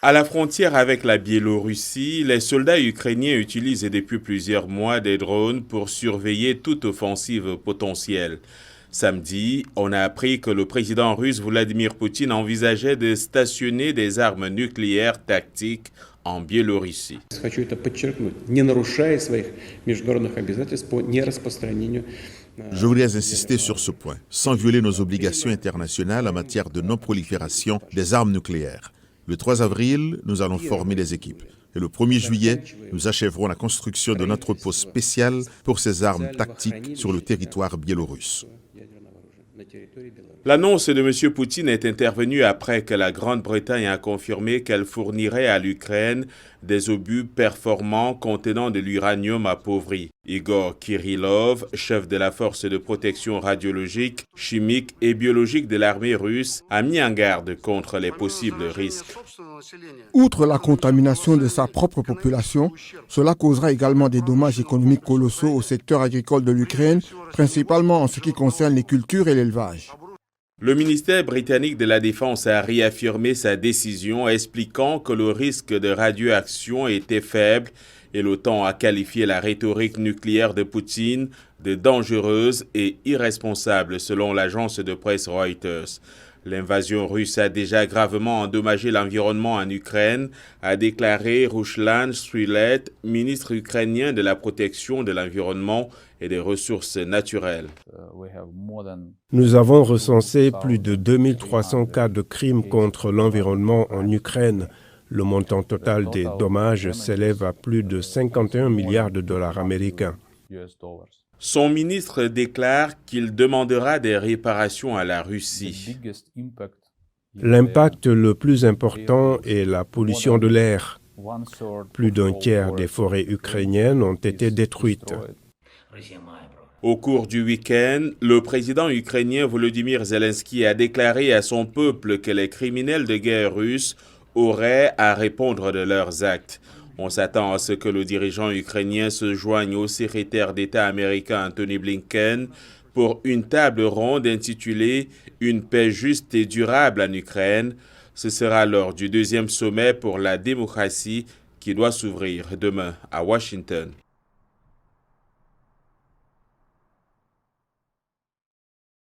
À la frontière avec la Biélorussie, les soldats ukrainiens utilisent depuis plusieurs mois des drones pour surveiller toute offensive potentielle. Samedi, on a appris que le président russe Vladimir Poutine envisageait de stationner des armes nucléaires tactiques en Biélorussie. Je voudrais insister sur ce point, sans violer nos obligations internationales en matière de non-prolifération des armes nucléaires. Le 3 avril, nous allons former des équipes. Et le 1er juillet, nous achèverons la construction d'un entrepôt spécial pour ces armes tactiques sur le territoire biélorusse. L'annonce de M. Poutine est intervenue après que la Grande-Bretagne a confirmé qu'elle fournirait à l'Ukraine des obus performants contenant de l'uranium appauvri. Igor Kirillov, chef de la force de protection radiologique, chimique et biologique de l'armée russe, a mis en garde contre les possibles risques. Outre la contamination de sa propre population, cela causera également des dommages économiques colossaux au secteur agricole de l'Ukraine, principalement en ce qui concerne les cultures et l'élevage. Le ministère britannique de la Défense a réaffirmé sa décision, expliquant que le risque de radioaction était faible et l'OTAN a qualifié la rhétorique nucléaire de Poutine de dangereuse et irresponsable selon l'agence de presse Reuters. L'invasion russe a déjà gravement endommagé l'environnement en Ukraine, a déclaré Ruslan Strylet, ministre ukrainien de la protection de l'environnement et des ressources naturelles. Nous avons recensé plus de 2300 cas de crimes contre l'environnement en Ukraine. Le montant total des dommages s'élève à plus de 51 milliards de dollars américains. Son ministre déclare qu'il demandera des réparations à la Russie. L'impact le plus important est la pollution de l'air. Plus d'un tiers des forêts ukrainiennes ont été détruites. Au cours du week-end, le président ukrainien Volodymyr Zelensky a déclaré à son peuple que les criminels de guerre russes auraient à répondre de leurs actes. On s'attend à ce que le dirigeant ukrainien se joigne au secrétaire d'État américain Antony Blinken pour une table ronde intitulée « Une paix juste et durable en Ukraine ». Ce sera lors du deuxième sommet pour la démocratie qui doit s'ouvrir demain à Washington.